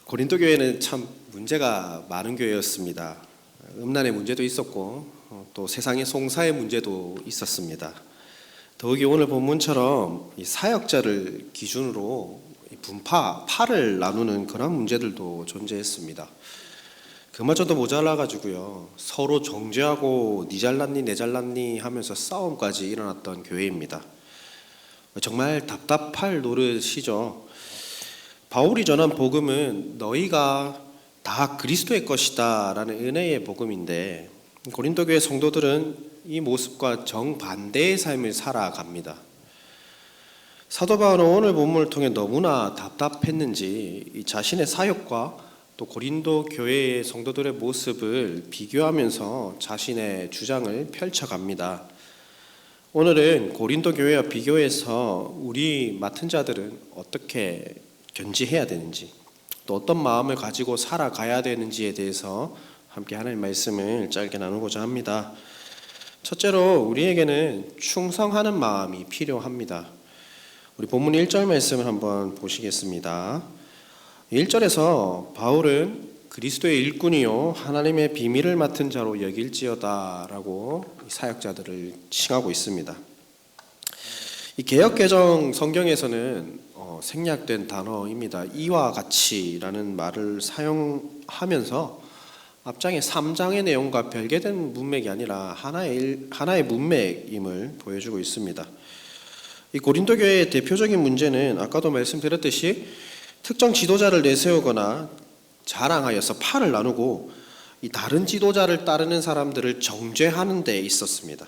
고린도 교회는 참 문제가 많은 교회였습니다. 음란의 문제도 있었고 또 세상의 송사의 문제도 있었습니다. 더욱이 오늘 본문처럼 이 사역자를 기준으로 파를 나누는 그런 문제들도 존재했습니다. 그마저도 모자라가지고요, 서로 정죄하고 니 잘났니 내 잘났니 하면서 싸움까지 일어났던 교회입니다. 정말 답답할 노릇이죠. 바울이 전한 복음은 너희가 다 그리스도의 것이다 라는 은혜의 복음인데, 고린도 교회 성도들은 이 모습과 정반대의 삶을 살아갑니다. 사도 바울은 오늘 본문을 통해 너무나 답답했는지 이 자신의 사역과 또 고린도 교회의 성도들의 모습을 비교하면서 자신의 주장을 펼쳐갑니다. 오늘은 고린도 교회와 비교해서 우리 맡은 자들은 어떻게 견지해야 되는지, 또 어떤 마음을 가지고 살아가야 되는지에 대해서 함께 하나님의 말씀을 짧게 나누고자 합니다. 첫째로 우리에게는 충성하는 마음이 필요합니다. 우리 본문 1절 말씀을 한번 보시겠습니다. 1절에서 바울은 그리스도의 일꾼이요 하나님의 비밀을 맡은 자로 여길지어다 라고 사역자들을 칭하고 있습니다. 이 개역개정 성경에서는 생략된 단어입니다. 이와 같이라는 말을 사용하면서 앞장의 3장의 내용과 별개된 문맥이 아니라 하나의 문맥임을 보여주고 있습니다. 이 고린도 교회의 대표적인 문제는 아까도 말씀드렸듯이 특정 지도자를 내세우거나 자랑하여서 파를 나누고 이 다른 지도자를 따르는 사람들을 정죄하는 데 있었습니다.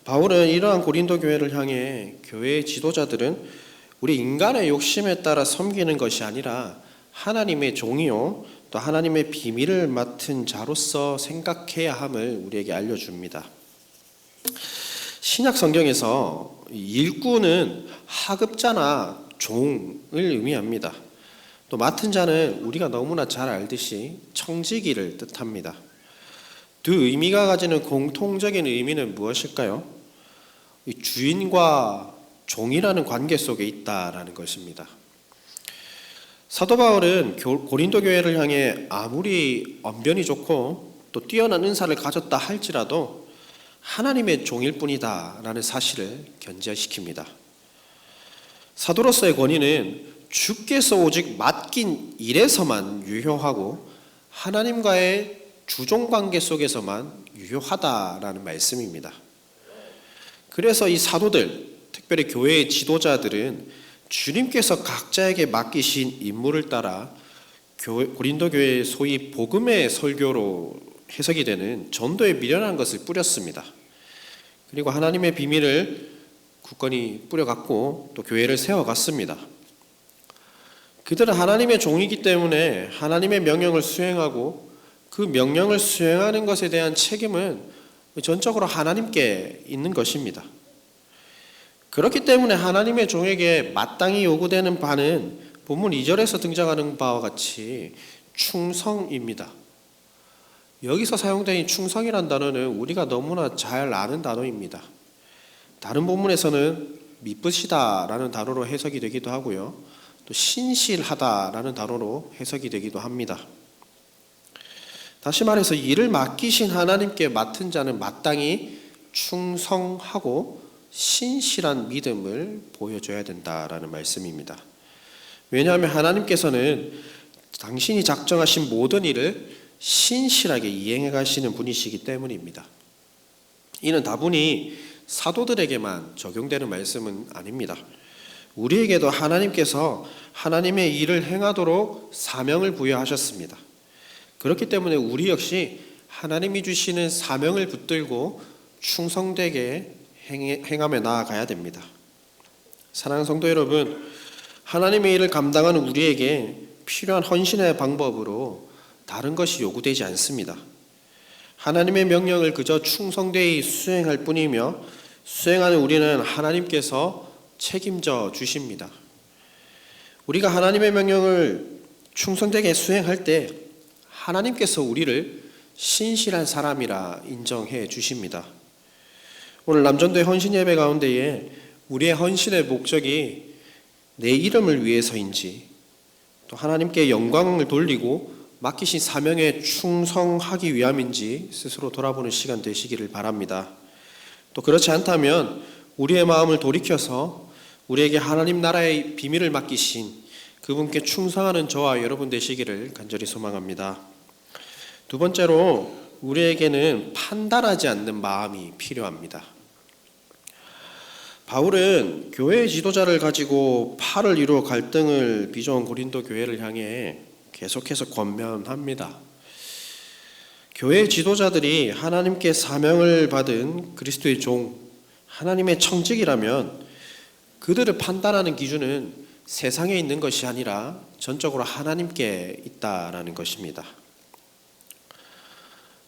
바울은 이러한 고린도 교회를 향해 교회의 지도자들은 우리 인간의 욕심에 따라 섬기는 것이 아니라 하나님의 종이요 또 하나님의 비밀을 맡은 자로서 생각해야 함을 우리에게 알려줍니다. 신약 성경에서 일꾼은 하급자나 종을 의미합니다. 또 맡은 자는 우리가 너무나 잘 알듯이 청지기를 뜻합니다. 두 의미가 가지는 공통적인 의미는 무엇일까요? 이 주인과 종이라는 관계 속에 있다라는 것입니다. 사도 바울은 고린도 교회를 향해 아무리 언변이 좋고 또 뛰어난 은사를 가졌다 할지라도 하나님의 종일 뿐이다라는 사실을 견지시킵니다. 사도로서의 권위는 주께서 오직 맡긴 일에서만 유효하고 하나님과의 주종관계 속에서만 유효하다라는 말씀입니다. 그래서 이 사도들, 특별히 교회의 지도자들은 주님께서 각자에게 맡기신 임무를 따라 고린도 교회의 소위 복음의 설교로 해석이 되는 전도에 미련한 것을 뿌렸습니다. 그리고 하나님의 비밀을 굳건히 뿌려갔고 또 교회를 세워갔습니다. 그들은 하나님의 종이기 때문에 하나님의 명령을 수행하고 그 명령을 수행하는 것에 대한 책임은 전적으로 하나님께 있는 것입니다. 그렇기 때문에 하나님의 종에게 마땅히 요구되는 바는 본문 2절에서 등장하는 바와 같이 충성입니다. 여기서 사용된 이 충성이란 단어는 우리가 너무나 잘 아는 단어입니다. 다른 본문에서는 미쁘시다라는 단어로 해석이 되기도 하고요, 또 신실하다라는 단어로 해석이 되기도 합니다. 다시 말해서 일을 맡기신 하나님께 맡은 자는 마땅히 충성하고 신실한 믿음을 보여줘야 된다라는 말씀입니다. 왜냐하면 하나님께서는 당신이 작정하신 모든 일을 신실하게 이행해 가시는 분이시기 때문입니다. 이는 다분히 사도들에게만 적용되는 말씀은 아닙니다. 우리에게도 하나님께서 하나님의 일을 행하도록 사명을 부여하셨습니다. 그렇기 때문에 우리 역시 하나님이 주시는 사명을 붙들고 충성되게 행하며 나아가야 됩니다. 사랑하는 성도 여러분, 하나님의 일을 감당하는 우리에게 필요한 헌신의 방법으로 다른 것이 요구되지 않습니다. 하나님의 명령을 그저 충성되이 수행할 뿐이며 수행하는 우리는 하나님께서 책임져 주십니다. 우리가 하나님의 명령을 충성되게 수행할 때 하나님께서 우리를 신실한 사람이라 인정해 주십니다. 오늘 남전도의 헌신 예배 가운데에 우리의 헌신의 목적이 내 이름을 위해서인지 또 하나님께 영광을 돌리고 맡기신 사명에 충성하기 위함인지 스스로 돌아보는 시간 되시기를 바랍니다. 또 그렇지 않다면 우리의 마음을 돌이켜서 우리에게 하나님 나라의 비밀을 맡기신 그분께 충성하는 저와 여러분 되시기를 간절히 소망합니다. 두 번째로 우리에게는 판단하지 않는 마음이 필요합니다. 바울은 교회의 지도자를 가지고 팔을 이루어 갈등을 빚어온 고린도 교회를 향해 계속해서 권면합니다. 교회의 지도자들이 하나님께 사명을 받은 그리스도의 종, 하나님의 청직이라면 그들을 판단하는 기준은 세상에 있는 것이 아니라 전적으로 하나님께 있다라는 것입니다.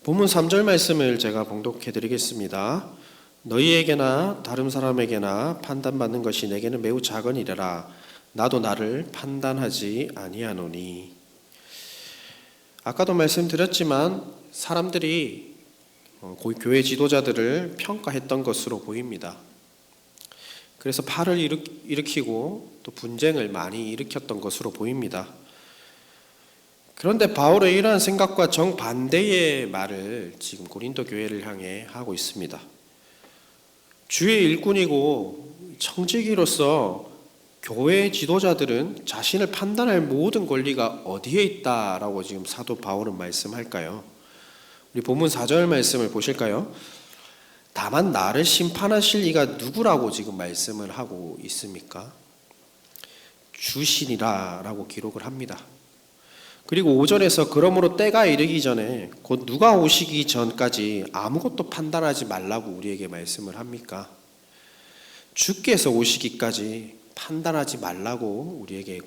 본문 3절 말씀을 제가 봉독해 드리겠습니다. 너희에게나 다른 사람에게나 판단받는 것이 내게는 매우 작은 일이라 나도 나를 판단하지 아니하노니. 아까도 말씀드렸지만 사람들이 교회 지도자들을 평가했던 것으로 보입니다. 그래서 팔을 일으키고 또 분쟁을 많이 일으켰던 것으로 보입니다. 그런데 바울의 이러한 생각과 정반대의 말을 지금 고린도 교회를 향해 하고 있습니다. 주의 일꾼이고 청지기로서 교회 지도자들은 자신을 판단할 모든 권리가 어디에 있다라고 지금 사도 바울은 말씀할까요? 우리 본문 4절 말씀을 보실까요? 다만 나를 심판하실 이가 누구라고 지금 말씀을 하고 있습니까? 주시니라라고 기록을 합니다. 그리고 5절에서 그러므로 때가 이르기 전에 곧 누가 오시기 전까지 아무것도 판단하지 말라고 우리에게 말씀을 합니까? 주께서 오시기까지 판단하지 말라고 우리에게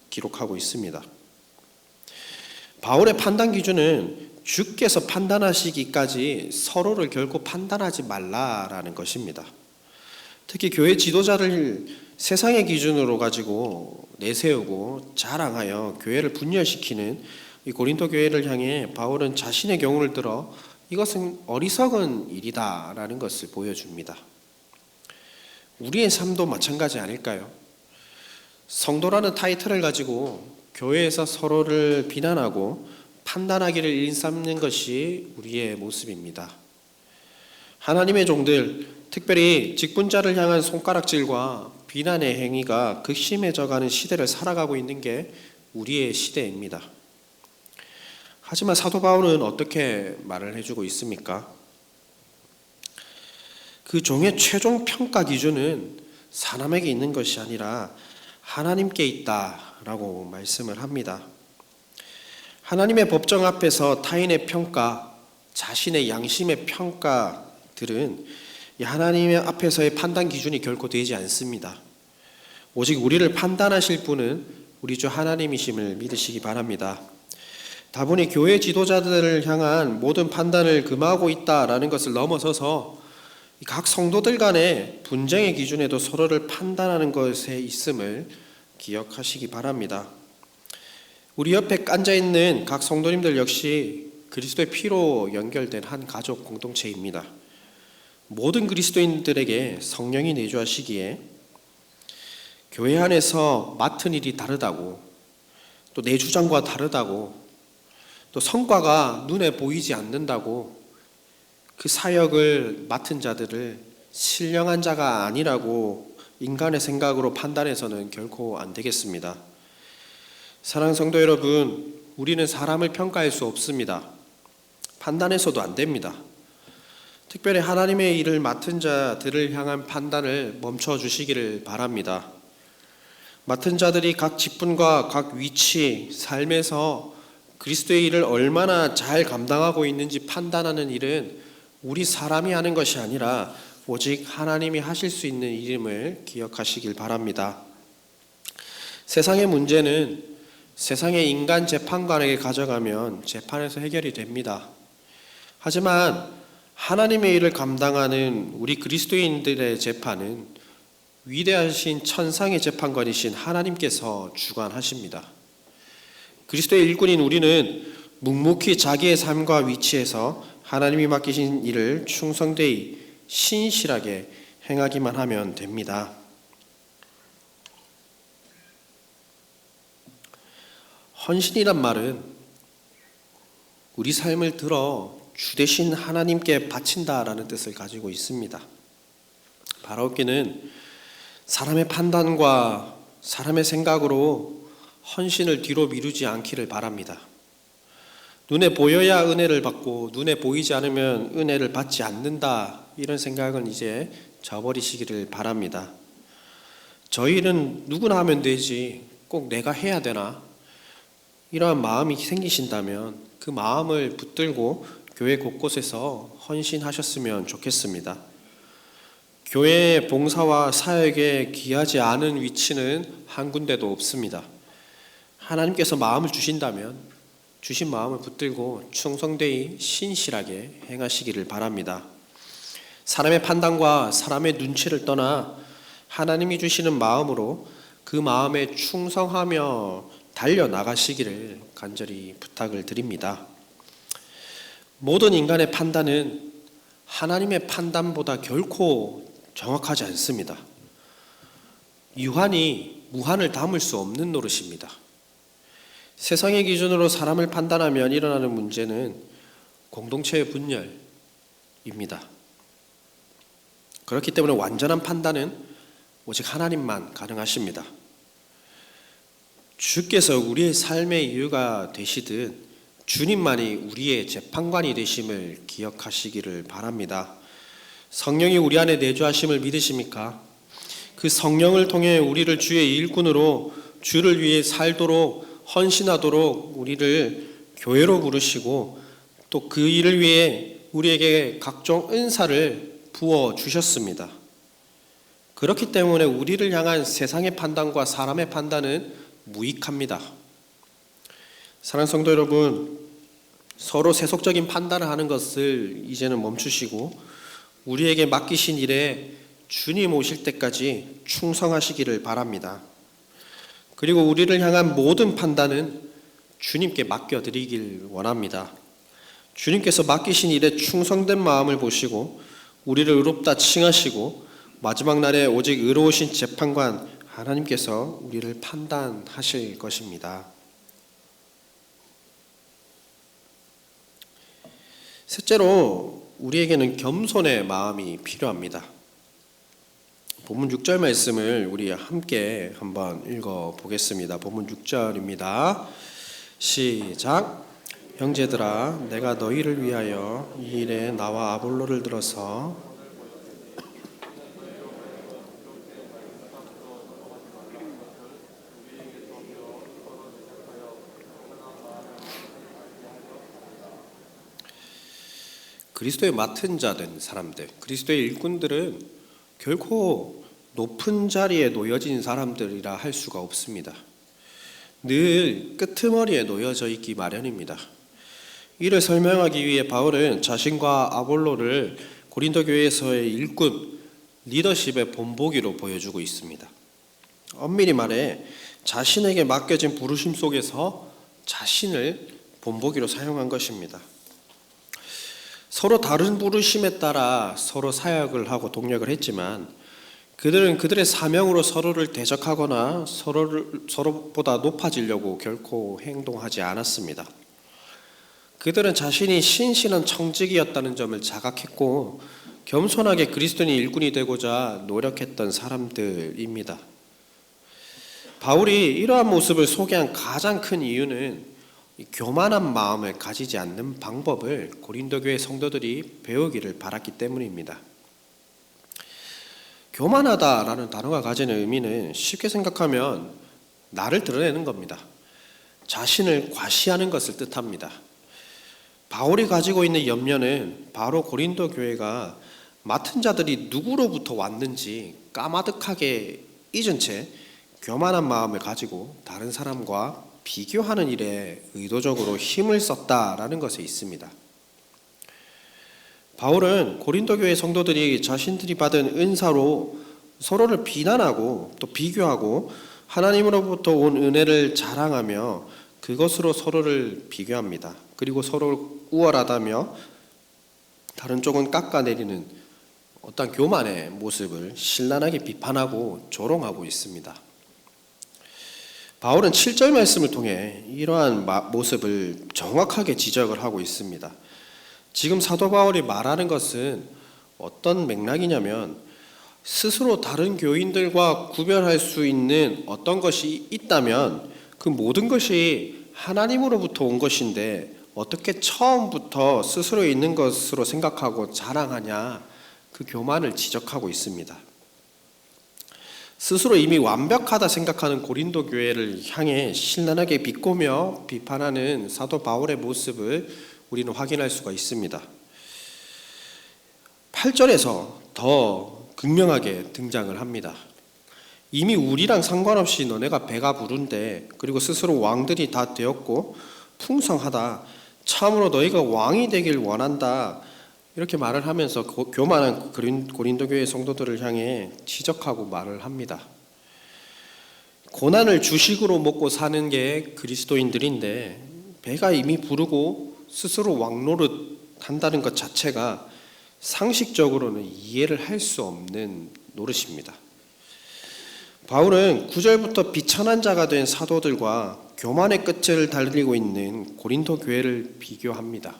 기록하고 있습니다. 바울의 판단 기준은 주께서 판단하시기까지 서로를 결코 판단하지 말라라는 것입니다. 특히 교회 지도자를 세상의 기준으로 가지고 내세우고 자랑하여 교회를 분열시키는 이 고린도 교회를 향해 바울은 자신의 경우를 들어 이것은 어리석은 일이다라는 것을 보여줍니다. 우리의 삶도 마찬가지 아닐까요? 성도라는 타이틀을 가지고 교회에서 서로를 비난하고 판단하기를 일삼는 것이 우리의 모습입니다. 하나님의 종들, 특별히 직분자를 향한 손가락질과 비난의 행위가 극심해져가는 시대를 살아가고 있는 게 우리의 시대입니다. 하지만 사도 바울은 어떻게 말을 해주고 있습니까? 그 종의 최종 평가 기준은 사람에게 있는 것이 아니라 하나님께 있다라고 말씀을 합니다. 하나님의 법정 앞에서 타인의 평가, 자신의 양심의 평가들은 하나님의 앞에서의 판단 기준이 결코 되지 않습니다. 오직 우리를 판단하실 분은 우리 주 하나님이심을 믿으시기 바랍니다. 다분히 교회 지도자들을 향한 모든 판단을 금하고 있다라는 것을 넘어서서 각 성도들 간의 분쟁의 기준에도 서로를 판단하는 것에 있음을 기억하시기 바랍니다. 우리 옆에 앉아있는 각 성도님들 역시 그리스도의 피로 연결된 한 가족 공동체입니다. 모든 그리스도인들에게 성령이 내주하시기에 교회 안에서 맡은 일이 다르다고, 또 내 주장과 다르다고, 또 성과가 눈에 보이지 않는다고 그 사역을 맡은 자들을 신령한 자가 아니라고 인간의 생각으로 판단해서는 결코 안 되겠습니다. 사랑하는 성도 여러분, 우리는 사람을 평가할 수 없습니다. 판단해서도 안 됩니다. 특별히 하나님의 일을 맡은 자들을 향한 판단을 멈춰 주시기를 바랍니다. 맡은 자들이 각 직분과 각 위치, 삶에서 그리스도의 일을 얼마나 잘 감당하고 있는지 판단하는 일은 우리 사람이 하는 것이 아니라 오직 하나님이 하실 수 있는 일임을 기억하시길 바랍니다. 세상의 문제는 세상의 인간 재판관에게 가져가면 재판에서 해결이 됩니다. 하지만 하나님의 일을 감당하는 우리 그리스도인들의 재판은 위대하신 천상의 재판관이신 하나님께서 주관하십니다. 그리스도의 일꾼인 우리는 묵묵히 자기의 삶과 위치에서 하나님이 맡기신 일을 충성되이 신실하게 행하기만 하면 됩니다. 헌신이란 말은 우리 삶을 들어 주 대신 하나님께 바친다라는 뜻을 가지고 있습니다. 바라옵기는 사람의 판단과 사람의 생각으로 헌신을 뒤로 미루지 않기를 바랍니다. 눈에 보여야 은혜를 받고 눈에 보이지 않으면 은혜를 받지 않는다, 이런 생각은 이제 저버리시기를 바랍니다. 저 일은 누구나 하면 되지, 꼭 내가 해야 되나? 이러한 마음이 생기신다면 그 마음을 붙들고 교회 곳곳에서 헌신하셨으면 좋겠습니다. 교회의 봉사와 사역에 기하지 않은 위치는 한 군데도 없습니다. 하나님께서 마음을 주신다면 주신 마음을 붙들고 충성되이 신실하게 행하시기를 바랍니다. 사람의 판단과 사람의 눈치를 떠나 하나님이 주시는 마음으로 그 마음에 충성하며 달려나가시기를 간절히 부탁을 드립니다. 모든 인간의 판단은 하나님의 판단보다 결코 정확하지 않습니다. 유한이 무한을 담을 수 없는 노릇입니다. 세상의 기준으로 사람을 판단하면 일어나는 문제는 공동체의 분열입니다. 그렇기 때문에 완전한 판단은 오직 하나님만 가능하십니다. 주께서 우리의 삶의 이유가 되시듯 주님만이 우리의 재판관이 되심을 기억하시기를 바랍니다. 성령이 우리 안에 내주하심을 믿으십니까? 그 성령을 통해 우리를 주의 일꾼으로 주를 위해 살도록 헌신하도록 우리를 교회로 부르시고 또 그 일을 위해 우리에게 각종 은사를 부어 주셨습니다. 그렇기 때문에 우리를 향한 세상의 판단과 사람의 판단은 무익합니다. 사랑하는 성도 여러분, 서로 세속적인 판단을 하는 것을 이제는 멈추시고 우리에게 맡기신 일에 주님 오실 때까지 충성하시기를 바랍니다. 그리고 우리를 향한 모든 판단은 주님께 맡겨드리길 원합니다. 주님께서 맡기신 일에 충성된 마음을 보시고 우리를 의롭다 칭하시고 마지막 날에 오직 의로우신 재판관 하나님께서 우리를 판단하실 것입니다. 셋째로 우리에게는 겸손의 마음이 필요합니다. 본문 6절 말씀을 우리 함께 한번 읽어보겠습니다. 본문 6절입니다. 시작. 형제들아, 내가 너희를 위하여 이 일에 나와 아볼로를 들어서 그리스도의 맡은 자 된 사람들, 그리스도의 일꾼들은 결코 높은 자리에 놓여진 사람들이라 할 수가 없습니다. 늘 끄트머리에 놓여져 있기 마련입니다. 이를 설명하기 위해 바울은 자신과 아볼로를 고린도 교회에서의 일꾼, 리더십의 본보기로 보여주고 있습니다. 엄밀히 말해 자신에게 맡겨진 부르심 속에서 자신을 본보기로 사용한 것입니다. 서로 다른 부르심에 따라 서로 사역을 하고 동력을 했지만 그들은 그들의 사명으로 서로를 대적하거나 서로보다 높아지려고 결코 행동하지 않았습니다. 그들은 자신이 신실한 청직이었다는 점을 자각했고 겸손하게 그리스도인의 일꾼이 되고자 노력했던 사람들입니다. 바울이 이러한 모습을 소개한 가장 큰 이유는 교만한 마음을 가지지 않는 방법을 고린도 교회 성도들이 배우기를 바랐기 때문입니다. 교만하다라는 단어가 가지는 의미는 쉽게 생각하면 나를 드러내는 겁니다. 자신을 과시하는 것을 뜻합니다. 바울이 가지고 있는 염려는 바로 고린도 교회가 맡은 자들이 누구로부터 왔는지 까마득하게 잊은 채 교만한 마음을 가지고 다른 사람과 비교하는 일에 의도적으로 힘을 썼다라는 것에 있습니다. 바울은 고린도 교회 성도들이 자신들이 받은 은사로 서로를 비난하고 또 비교하고 하나님으로부터 온 은혜를 자랑하며 그것으로 서로를 비교합니다. 그리고 서로를 우월하다며 다른 쪽은 깎아내리는 어떤 교만의 모습을 신랄하게 비판하고 조롱하고 있습니다. 바울은 7절 말씀을 통해 이러한 모습을 정확하게 지적을 하고 있습니다. 지금 사도 바울이 말하는 것은 어떤 맥락이냐면 스스로 다른 교인들과 구별할 수 있는 어떤 것이 있다면 그 모든 것이 하나님으로부터 온 것인데 어떻게 처음부터 스스로 있는 것으로 생각하고 자랑하냐, 그 교만을 지적하고 있습니다. 스스로 이미 완벽하다 생각하는 고린도 교회를 향해 신랄하게 비꼬며 비판하는 사도 바울의 모습을 우리는 확인할 수가 있습니다. 8절에서 더 극명하게 등장을 합니다. 이미 우리랑 상관없이 너네가 배가 부른데, 그리고 스스로 왕들이 다 되었고 풍성하다, 참으로 너희가 왕이 되길 원한다, 이렇게 말을 하면서 교만한 고린도 교회 성도들을 향해 지적하고 말을 합니다. 고난을 주식으로 먹고 사는 게 그리스도인들인데 배가 이미 부르고 스스로 왕노릇 한다는 것 자체가 상식적으로는 이해를 할 수 없는 노릇입니다. 바울은 9절부터 비천한 자가 된 사도들과 교만의 끝을 달리고 있는 고린도 교회를 비교합니다.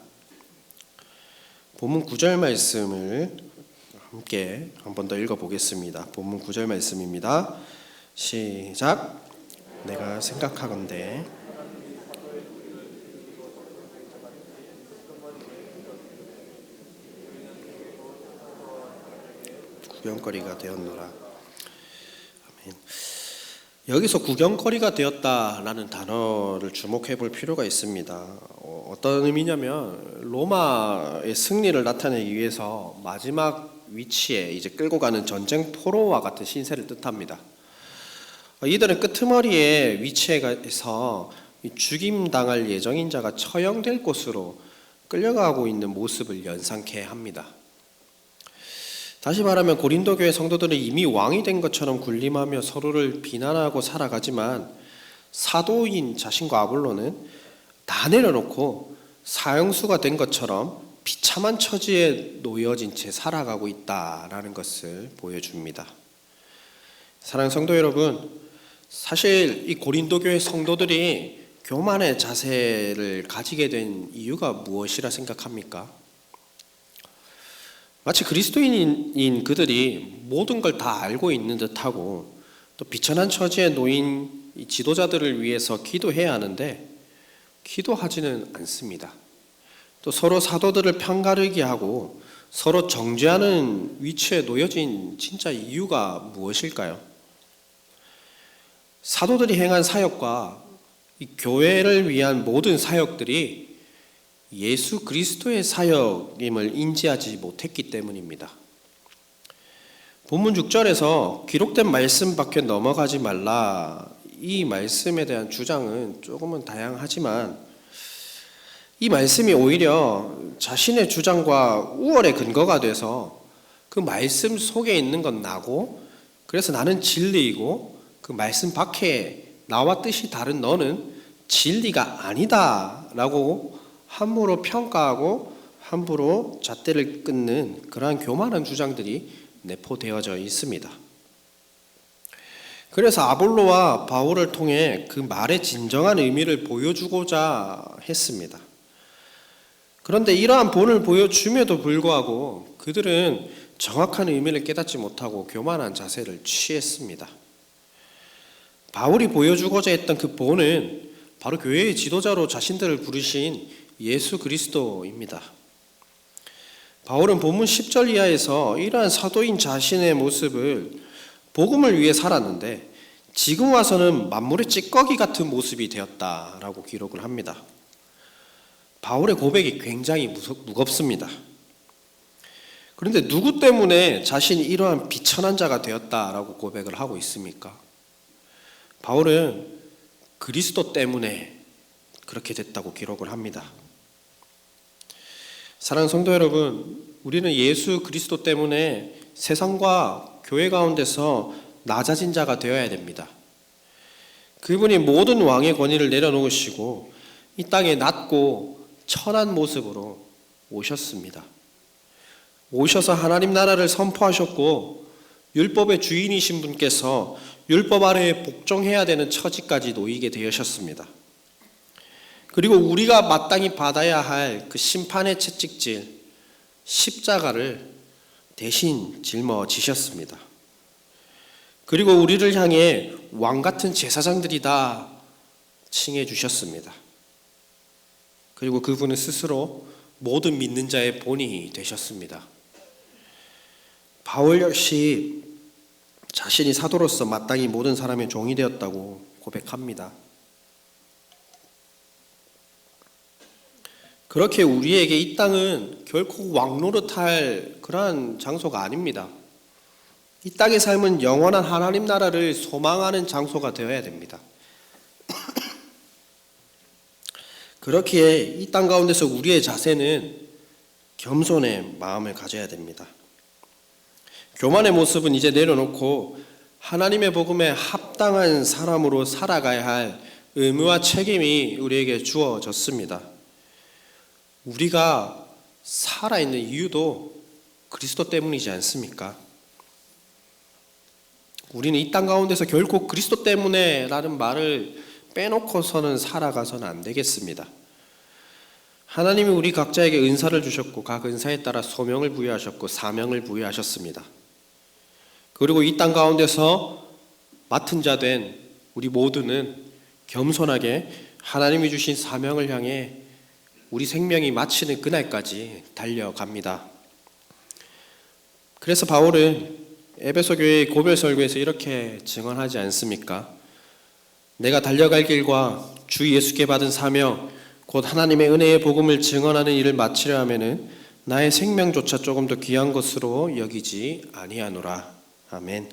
본문 9절 말씀을 함께 한 번 더 읽어보겠습니다. 본문 9절 말씀입니다. 시작. 내가 생각하건대 구경거리가 되었노라. 아멘. 여기서 구경거리가 되었다라는 단어를 주목해 볼 필요가 있습니다. 어떤 의미냐면 로마의 승리를 나타내기 위해서 마지막 위치에 이제 끌고 가는 전쟁 포로와 같은 신세를 뜻합니다. 이들은 끄트머리에 위치해서 죽임당할 예정인 자가 처형될 곳으로 끌려가고 있는 모습을 연상케 합니다. 다시 말하면 고린도 교회 성도들은 이미 왕이 된 것처럼 군림하며 서로를 비난하고 살아가지만 사도인 자신과 아볼로는 다 내려놓고 사형수가 된 것처럼 비참한 처지에 놓여진 채 살아가고 있다라는 것을 보여줍니다. 사랑하는 성도 여러분, 사실 이 고린도 교회 성도들이 교만의 자세를 가지게 된 이유가 무엇이라 생각합니까? 마치 그리스도인인 그들이 모든 걸 다 알고 있는 듯하고 또 비천한 처지에 놓인 이 지도자들을 위해서 기도해야 하는데 기도하지는 않습니다. 또 서로 사도들을 편가르게 하고 서로 정죄하는 위치에 놓여진 진짜 이유가 무엇일까요? 사도들이 행한 사역과 이 교회를 위한 모든 사역들이 예수 그리스도의 사역임을 인지하지 못했기 때문입니다. 본문 6절에서 기록된 말씀 밖에 넘어가지 말라, 이 말씀에 대한 주장은 조금은 다양하지만 이 말씀이 오히려 자신의 주장과 우월의 근거가 돼서 그 말씀 속에 있는 건 나고, 그래서 나는 진리이고 그 말씀 밖에 나와 뜻이 다른 너는 진리가 아니다 라고 함부로 평가하고 함부로 잣대를 끊는 그러한 교만한 주장들이 내포되어져 있습니다. 그래서 아볼로와 바울을 통해 그 말의 진정한 의미를 보여주고자 했습니다. 그런데 이러한 본을 보여줌에도 불구하고 그들은 정확한 의미를 깨닫지 못하고 교만한 자세를 취했습니다. 바울이 보여주고자 했던 그 본은 바로 교회의 지도자로 자신들을 부르신 예수 그리스도입니다. 바울은 본문 10절 이하에서 이러한 사도인 자신의 모습을 복음을 위해 살았는데 지금 와서는 만물의 찌꺼기 같은 모습이 되었다라고 기록을 합니다. 바울의 고백이 굉장히 무겁습니다. 그런데 누구 때문에 자신이 이러한 비천한 자가 되었다라고 고백을 하고 있습니까? 바울은 그리스도 때문에 그렇게 됐다고 기록을 합니다. 사랑하는 성도 여러분, 우리는 예수 그리스도 때문에 세상과 교회 가운데서 낮아진 자가 되어야 됩니다. 그분이 모든 왕의 권위를 내려놓으시고 이 땅에 낮고 천한 모습으로 오셨습니다. 오셔서 하나님 나라를 선포하셨고 율법의 주인이신 분께서 율법 아래에 복종해야 되는 처지까지 놓이게 되셨습니다. 그리고 우리가 마땅히 받아야 할 그 심판의 채찍질, 십자가를 대신 짊어지셨습니다. 그리고 우리를 향해 왕같은 제사장들이다 칭해 주셨습니다. 그리고 그분은 스스로 모든 믿는 자의 본이 되셨습니다. 바울 역시 자신이 사도로서 마땅히 모든 사람의 종이 되었다고 고백합니다. 그렇게 우리에게 이 땅은 결코 왕 노릇할 그러한 장소가 아닙니다. 이 땅의 삶은 영원한 하나님 나라를 소망하는 장소가 되어야 됩니다. 그렇기에 이 땅 가운데서 우리의 자세는 겸손의 마음을 가져야 됩니다. 교만의 모습은 이제 내려놓고 하나님의 복음에 합당한 사람으로 살아가야 할 의무와 책임이 우리에게 주어졌습니다. 우리가 살아있는 이유도 그리스도 때문이지 않습니까? 우리는 이 땅 가운데서 결코 그리스도 때문에 라는 말을 빼놓고서는 살아가서는 안 되겠습니다. 하나님이 우리 각자에게 은사를 주셨고 각 은사에 따라 소명을 부여하셨고 사명을 부여하셨습니다. 그리고 이 땅 가운데서 맡은 자 된 우리 모두는 겸손하게 하나님이 주신 사명을 향해 우리 생명이 마치는 그날까지 달려갑니다. 그래서 바울은 에베소 교회의 고별 설교에서 이렇게 증언하지 않습니까? 내가 달려갈 길과 주 예수께 받은 사명 곧 하나님의 은혜의 복음을 증언하는 일을 마치려 하면은 나의 생명조차 조금 더 귀한 것으로 여기지 아니하노라. 아멘.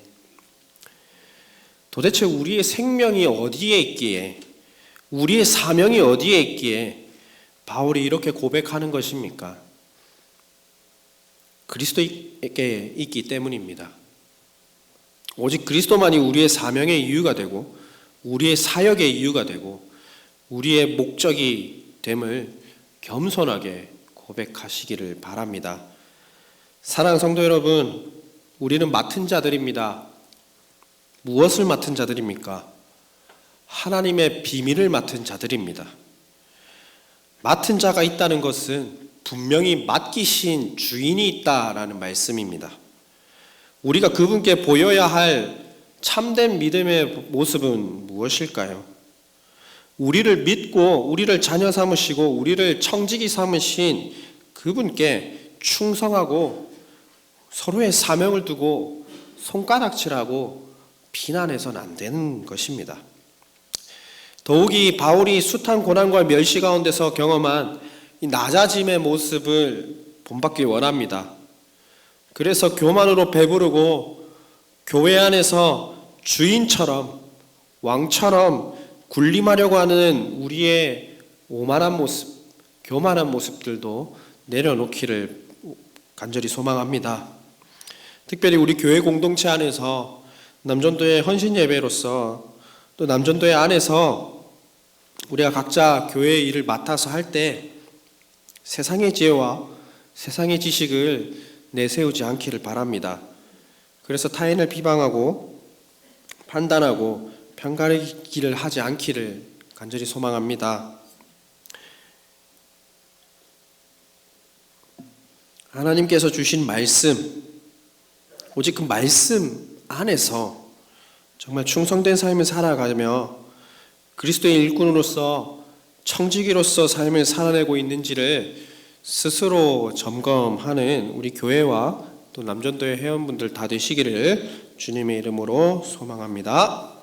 도대체 우리의 생명이 어디에 있기에, 우리의 사명이 어디에 있기에 바울이 이렇게 고백하는 것입니까? 그리스도에게 있기 때문입니다. 오직 그리스도만이 우리의 사명의 이유가 되고 우리의 사역의 이유가 되고 우리의 목적이 됨을 겸손하게 고백하시기를 바랍니다. 사랑하는 성도 여러분, 우리는 맡은 자들입니다. 무엇을 맡은 자들입니까? 하나님의 비밀을 맡은 자들입니다. 맡은 자가 있다는 것은 분명히 맡기신 주인이 있다라는 말씀입니다. 우리가 그분께 보여야 할 참된 믿음의 모습은 무엇일까요? 우리를 믿고 우리를 자녀 삼으시고 우리를 청지기 삼으신 그분께 충성하고 서로의 사명을 두고 손가락질하고 비난해서는 안 되는 것입니다. 더욱이 바울이 숱한 고난과 멸시 가운데서 경험한 이 낮아짐의 모습을 본받기 원합니다. 그래서 교만으로 배부르고 교회 안에서 주인처럼 왕처럼 군림하려고 하는 우리의 오만한 모습, 교만한 모습들도 내려놓기를 간절히 소망합니다. 특별히 우리 교회 공동체 안에서 남전도의 헌신 예배로서 또 남전도의 안에서 우리가 각자 교회의 일을 맡아서 할 때 세상의 지혜와 세상의 지식을 내세우지 않기를 바랍니다. 그래서 타인을 비방하고 판단하고 편가르기를 하지 않기를 간절히 소망합니다. 하나님께서 주신 말씀, 오직 그 말씀 안에서 정말 충성된 삶을 살아가며 그리스도의 일꾼으로서 청지기로서 삶을 살아내고 있는지를 스스로 점검하는 우리 교회와 또 남전도의 회원분들 다 되시기를 주님의 이름으로 소망합니다.